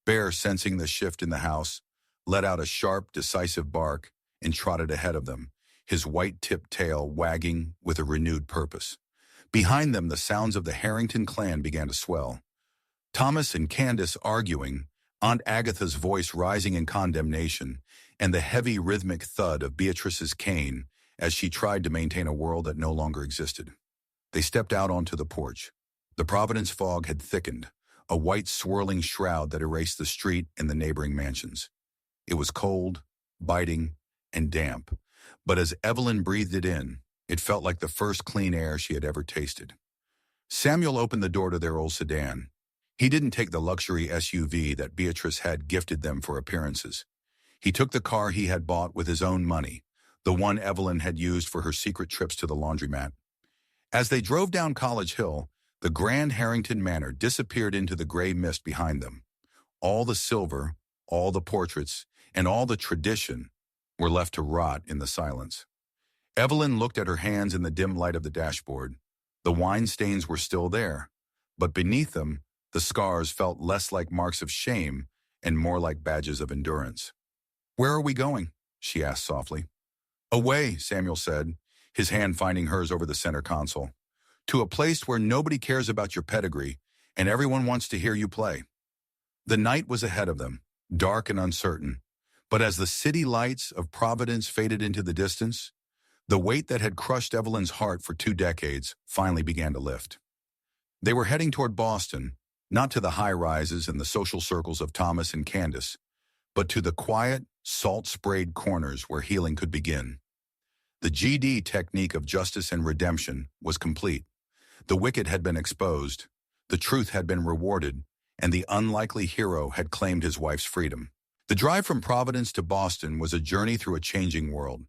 Bear, sensing the shift in the house, let out a sharp, decisive bark and trotted ahead of them, his white-tipped tail wagging with a renewed purpose. Behind them, the sounds of the Harrington clan began to swell. Thomas and Candace arguing, Aunt Agatha's voice rising in condemnation, and the heavy rhythmic thud of Beatrice's cane as she tried to maintain a world that no longer existed. They stepped out onto the porch. The Providence fog had thickened, a white swirling shroud that erased the street and the neighboring mansions. It was cold, biting, and damp, but as Evelyn breathed it in, it felt like the first clean air she had ever tasted. Samuel opened the door to their old sedan. He didn't take the luxury SUV that Beatrice had gifted them for appearances. He took the car he had bought with his own money, the one Evelyn had used for her secret trips to the laundromat. As they drove down College Hill, The grand Harrington Manor disappeared into the gray mist behind them. All the silver, all the portraits, and all the tradition were left to rot in the silence. Evelyn looked at her hands in the dim light of the dashboard. The wine stains were still there, but beneath them, the scars felt less like marks of shame and more like badges of endurance. "Where are we going?" she asked softly. "Away," Samuel said, his hand finding hers over the center console. "To a place where nobody cares about your pedigree and everyone wants to hear you play." The night was ahead of them, dark and uncertain, but as the city lights of Providence faded into the distance, the weight that had crushed Evelyn's heart for 2 decades finally began to lift. They were heading toward Boston, not to the high-rises and the social circles of Thomas and Candace, but to the quiet, salt-sprayed corners where healing could begin. The GD technique of justice and redemption was complete. The wicked had been exposed, the truth had been rewarded, and the unlikely hero had claimed his wife's freedom. The drive from Providence to Boston was a journey through a changing world.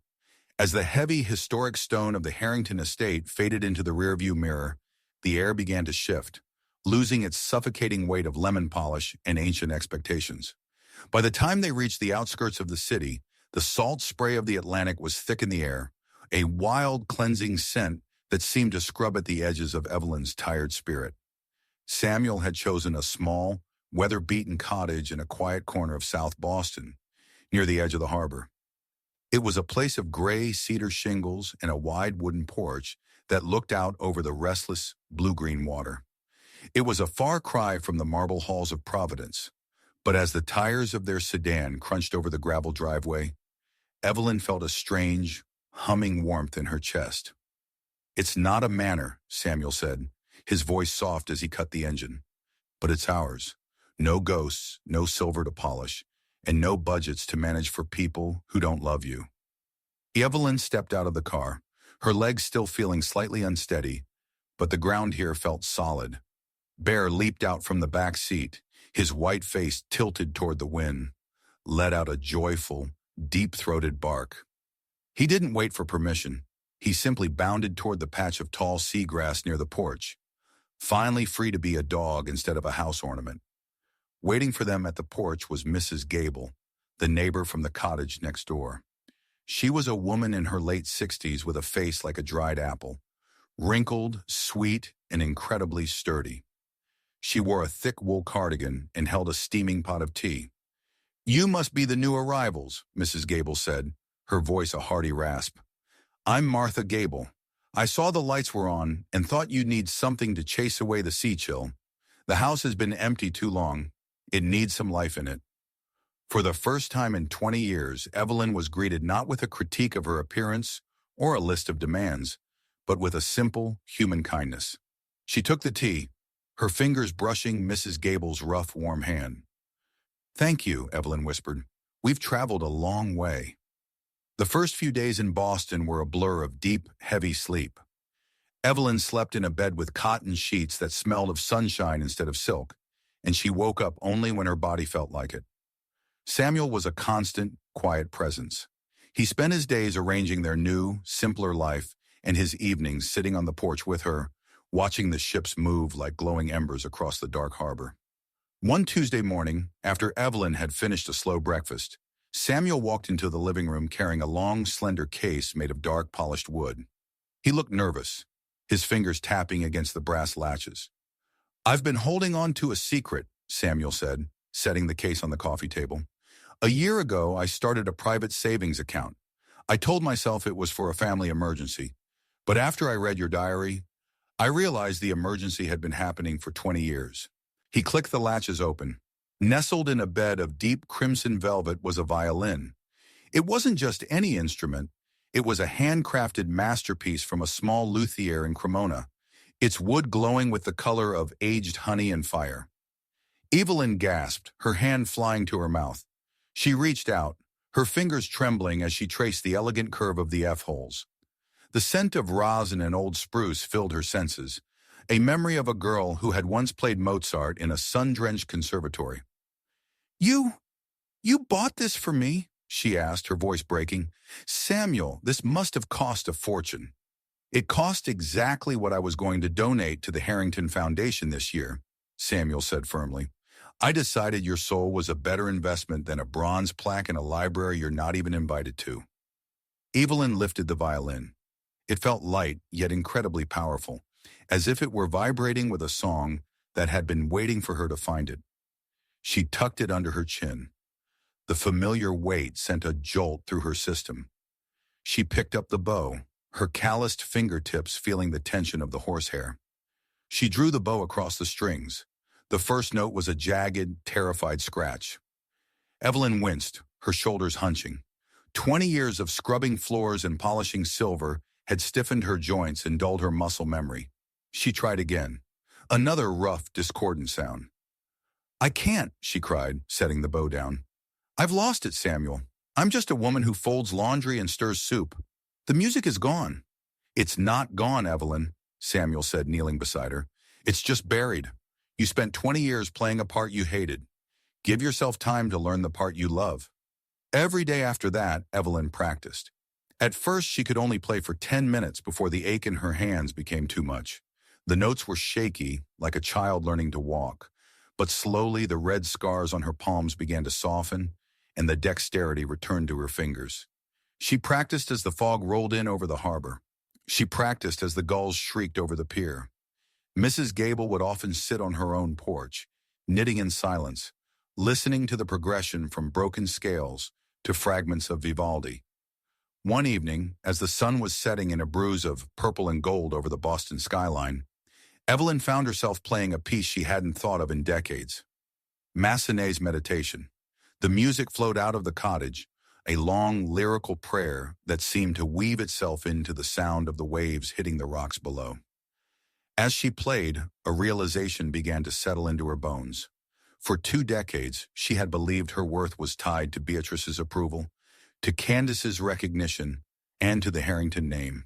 As the heavy, historic stone of the Harrington estate faded into the rearview mirror, the air began to shift, losing its suffocating weight of lemon polish and ancient expectations. By the time they reached the outskirts of the city, the salt spray of the Atlantic was thick in the air, a wild, cleansing scent that seemed to scrub at the edges of Evelyn's tired spirit. Samuel had chosen a small, weather-beaten cottage in a quiet corner of South Boston, near the edge of the harbor. It was a place of gray cedar shingles and a wide wooden porch that looked out over the restless, blue-green water. It was a far cry from the marble halls of Providence, but as the tires of their sedan crunched over the gravel driveway, Evelyn felt a strange, humming warmth in her chest. "It's not a manor," Samuel said, his voice soft as he cut the engine. "But it's ours. No ghosts, no silver to polish, and no budgets to manage for people who don't love you." Evelyn stepped out of the car, her legs still feeling slightly unsteady, but the ground here felt solid. Bear leaped out from the back seat, his white face tilted toward the wind, let out a joyful, deep-throated bark. He didn't wait for permission. He simply bounded toward the patch of tall seagrass near the porch, finally free to be a dog instead of a house ornament. Waiting for them at the porch was Mrs. Gable, the neighbor from the cottage next door. She was a woman in her late 60s with a face like a dried apple, wrinkled, sweet, and incredibly sturdy. She wore a thick wool cardigan and held a steaming pot of tea. "You must be the new arrivals," Mrs. Gable said, her voice a hearty rasp. "I'm Martha Gable. I saw the lights were on and thought you'd need something to chase away the sea chill. The house has been empty too long. It needs some life in it." For the first time in 20 years, Evelyn was greeted not with a critique of her appearance or a list of demands, but with a simple, human kindness. She took the tea, her fingers brushing Mrs. Gable's rough, warm hand. "Thank you," Evelyn whispered. "We've traveled a long way." The first few days in Boston were a blur of deep, heavy sleep. Evelyn slept in a bed with cotton sheets that smelled of sunshine instead of silk, and she woke up only when her body felt like it. Samuel was a constant, quiet presence. He spent his days arranging their new, simpler life and his evenings sitting on the porch with her, watching the ships move like glowing embers across the dark harbor. One Tuesday morning, after Evelyn had finished a slow breakfast, Samuel walked into the living room carrying a long, slender case made of dark, polished wood. He looked nervous, his fingers tapping against the brass latches. "I've been holding on to a secret," Samuel said, setting the case on the coffee table. "A year ago, I started a private savings account. I told myself it was for a family emergency, but after I read your diary, I realized the emergency had been happening for 20 years. He clicked the latches open. Nestled in a bed of deep crimson velvet was a violin. It wasn't just any instrument. It was a handcrafted masterpiece from a small luthier in Cremona, its wood glowing with the color of aged honey and fire. Evelyn gasped, her hand flying to her mouth. She reached out, her fingers trembling as she traced the elegant curve of the F-holes. The scent of rosin and old spruce filled her senses, a memory of a girl who had once played Mozart in a sun-drenched conservatory. You bought this for me?" she asked, her voice breaking. "Samuel, this must have cost a fortune." It cost exactly what I was going to donate to the Harrington Foundation this year, Samuel said firmly. I decided your soul was a better investment than a bronze plaque in a library you're not even invited to. Evelyn lifted the violin. It felt light, yet incredibly powerful, as if it were vibrating with a song that had been waiting for her to find it. She tucked it under her chin. The familiar weight sent a jolt through her system. She picked up the bow, her calloused fingertips feeling the tension of the horsehair. She drew the bow across the strings. The first note was a jagged, terrified scratch. Evelyn winced, her shoulders hunching. 20 years of scrubbing floors and polishing silver had stiffened her joints and dulled her muscle memory. She tried again. Another rough, discordant sound. I can't, she cried, setting the bow down. I've lost it, Samuel. I'm just a woman who folds laundry and stirs soup. The music is gone. It's not gone, Evelyn, Samuel said, kneeling beside her. It's just buried. You spent 20 years playing a part you hated. Give yourself time to learn the part you love. Every day after that, Evelyn practiced. At first, she could only play for 10 minutes before the ache in her hands became too much. The notes were shaky, like a child learning to walk. But slowly, the red scars on her palms began to soften, and the dexterity returned to her fingers. She practiced as the fog rolled in over the harbor. She practiced as the gulls shrieked over the pier. Mrs. Gable would often sit on her own porch, knitting in silence, listening to the progression from broken scales to fragments of Vivaldi. One evening, as the sun was setting in a bruise of purple and gold over the Boston skyline, Evelyn found herself playing a piece she hadn't thought of in decades. Massenet's Meditation. The music flowed out of the cottage, a long lyrical prayer that seemed to weave itself into the sound of the waves hitting the rocks below. As she played, a realization began to settle into her bones. For 2 decades, she had believed her worth was tied to Beatrice's approval, to Candace's recognition, and to the Harrington name.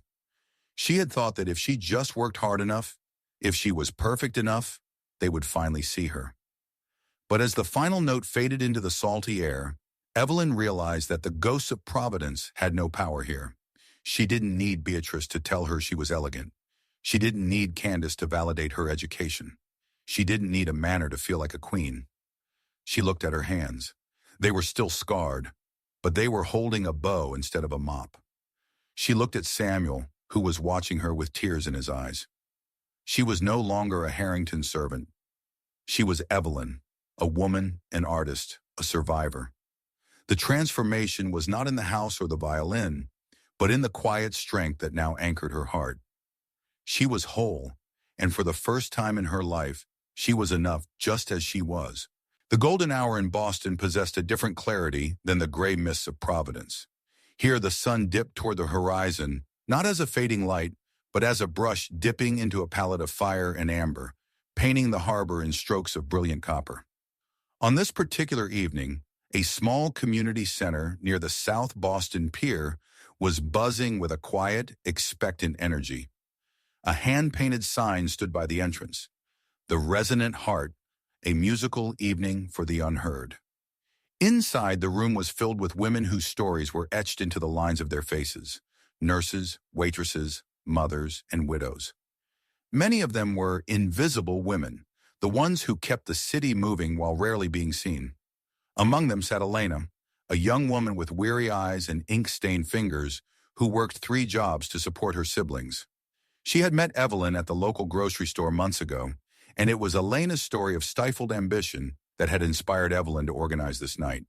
She had thought that if she just worked hard enough, if she was perfect enough, they would finally see her. But as the final note faded into the salty air, Evelyn realized that the ghosts of Providence had no power here. She didn't need Beatrice to tell her she was elegant. She didn't need Candace to validate her education. She didn't need a manner to feel like a queen. She looked at her hands. They were still scarred, but they were holding a bow instead of a mop. She looked at Samuel, who was watching her with tears in his eyes. She was no longer a Harrington servant. She was Evelyn, a woman, an artist, a survivor. The transformation was not in the house or the violin, but in the quiet strength that now anchored her heart. She was whole, and for the first time in her life, she was enough just as she was. The golden hour in Boston possessed a different clarity than the gray mists of Providence. Here the sun dipped toward the horizon, not as a fading light, but as a brush dipping into a palette of fire and amber, painting the harbor in strokes of brilliant copper. On this particular evening, a small community center near the South Boston Pier was buzzing with a quiet, expectant energy. A hand-painted sign stood by the entrance. The Resonant Heart, a musical evening for the unheard. Inside, the room was filled with women whose stories were etched into the lines of their faces. Nurses, waitresses, mothers, and widows. Many of them were invisible women, the ones who kept the city moving while rarely being seen. Among them sat Elena, a young woman with weary eyes and ink-stained fingers who worked 3 jobs to support her siblings. She had met Evelyn at the local grocery store months ago, and it was Elena's story of stifled ambition that had inspired Evelyn to organize this night.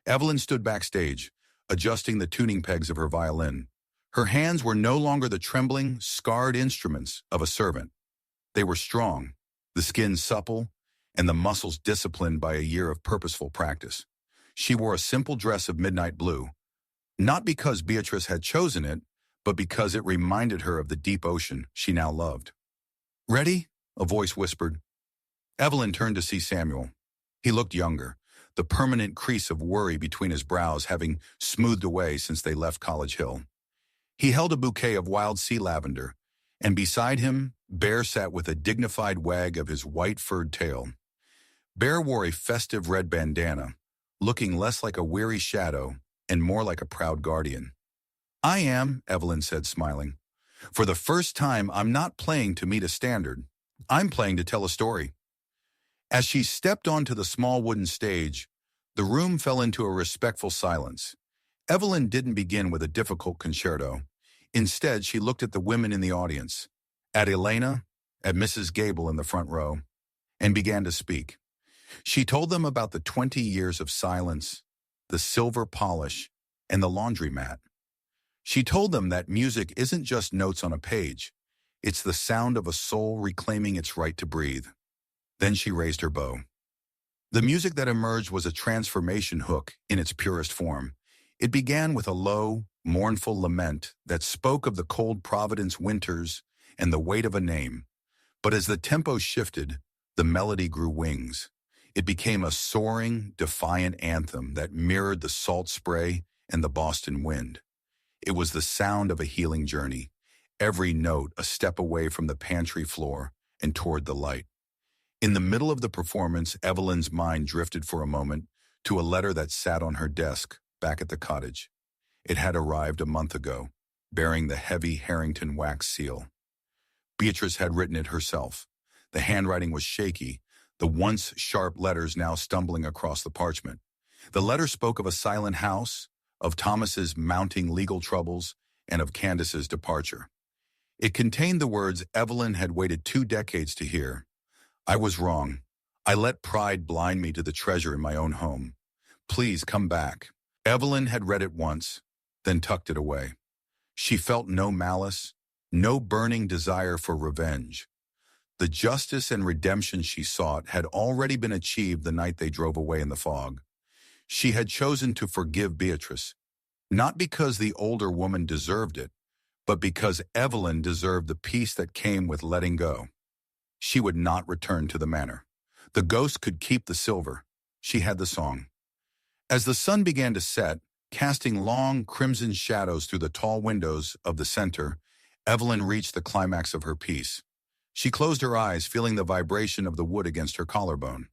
Evelyn stood backstage, adjusting the tuning pegs of her violin. Her hands were no longer the trembling, scarred instruments of a servant. They were strong, the skin supple, and the muscles disciplined by a year of purposeful practice. She wore a simple dress of midnight blue, not because Beatrice had chosen it, but because it reminded her of the deep ocean she now loved. "Ready?" a voice whispered. Evelyn turned to see Samuel. He looked younger, the permanent crease of worry between his brows having smoothed away since they left College Hill. He held a bouquet of wild sea lavender, and beside him, Bear sat with a dignified wag of his white furred tail. Bear wore a festive red bandana, looking less like a weary shadow and more like a proud guardian. "I am," Evelyn said, smiling. For the first time, I'm not playing to meet a standard. I'm playing to tell a story. As she stepped onto the small wooden stage, the room fell into a respectful silence. Evelyn didn't begin with a difficult concerto. Instead, she looked at the women in the audience, at Elena, at Mrs. Gable in the front row, and began to speak. She told them about the 20 years of silence, the silver polish, and the laundromat. She told them that music isn't just notes on a page. It's the sound of a soul reclaiming its right to breathe. Then she raised her bow. The music that emerged was a transformation hook in its purest form. It began with a low, mournful lament that spoke of the cold Providence winters and the weight of a name. But as the tempo shifted, the melody grew wings. It became a soaring, defiant anthem that mirrored the salt spray and the Boston wind. It was the sound of a healing journey, every note a step away from the pantry floor and toward the light. In the middle of the performance, Evelyn's mind drifted for a moment to a letter that sat on her desk back at the cottage. It had arrived a month ago, bearing the heavy Harrington wax seal. Beatrice had written it herself. The handwriting was shaky, the once sharp letters now stumbling across the parchment. The letter spoke of a silent house, of Thomas's mounting legal troubles, and of Candace's departure. It contained the words Evelyn had waited 2 decades to hear. I was wrong. I let pride blind me to the treasure in my own home. Please come back. Evelyn had read it once, then tucked it away. She felt no malice, no burning desire for revenge. The justice and redemption she sought had already been achieved the night they drove away in the fog. She had chosen to forgive Beatrice, not because the older woman deserved it, but because Evelyn deserved the peace that came with letting go. She would not return to the manor. The ghost could keep the silver. She had the song. As the sun began to set, casting long crimson shadows through the tall windows of the center, Evelyn reached the climax of her piece. She closed her eyes, feeling the vibration of the wood against her collarbone.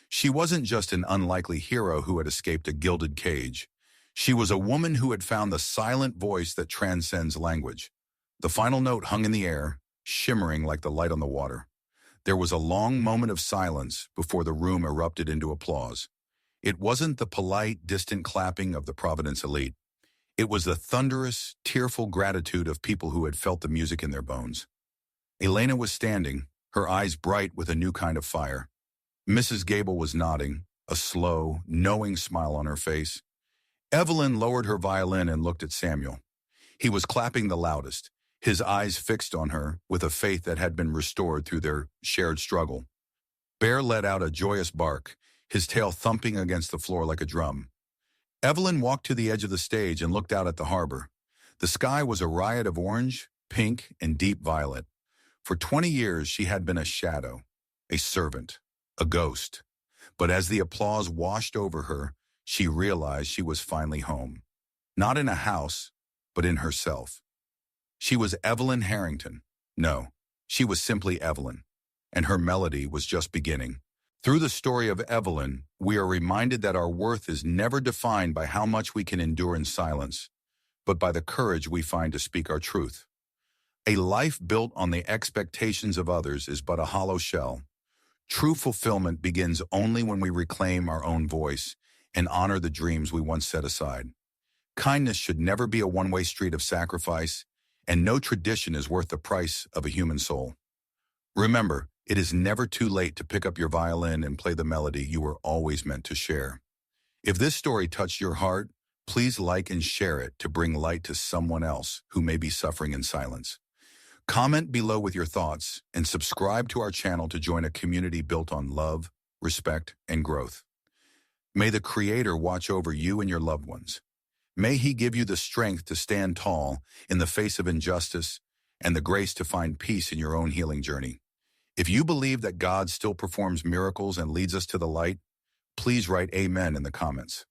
She wasn't just an unlikely hero who had escaped a gilded cage. She was a woman who had found the silent voice that transcends language. The final note hung in the air, shimmering like the light on the water. There was a long moment of silence before the room erupted into applause. It wasn't the polite, distant clapping of the Providence elite. It was the thunderous, tearful gratitude of people who had felt the music in their bones. Elena was standing, her eyes bright with a new kind of fire. Mrs. Gable was nodding, a slow, knowing smile on her face. Evelyn lowered her violin and looked at Samuel. He was clapping the loudest, his eyes fixed on her with a faith that had been restored through their shared struggle. Bear let out a joyous bark, his tail thumping against the floor like a drum. Evelyn walked to the edge of the stage and looked out at the harbor. The sky was a riot of orange, pink, and deep violet. For 20 years, she had been a shadow, a servant, a ghost. But as the applause washed over her, she realized she was finally home. Not in a house, but in herself. She was Evelyn Harrington. No, she was simply Evelyn. And her melody was just beginning. Through the story of Evelyn, we are reminded that our worth is never defined by how much we can endure in silence, but by the courage we find to speak our truth. A life built on the expectations of others is but a hollow shell. True fulfillment begins only when we reclaim our own voice and honor the dreams we once set aside. Kindness should never be a one-way street of sacrifice, and no tradition is worth the price of a human soul. Remember, it is never too late to pick up your violin and play the melody you were always meant to share. If this story touched your heart, please like and share it to bring light to someone else who may be suffering in silence. Comment below with your thoughts and subscribe to our channel to join a community built on love, respect, and growth. May the Creator watch over you and your loved ones. May He give you the strength to stand tall in the face of injustice and the grace to find peace in your own healing journey. If you believe that God still performs miracles and leads us to the light, please write Amen in the comments.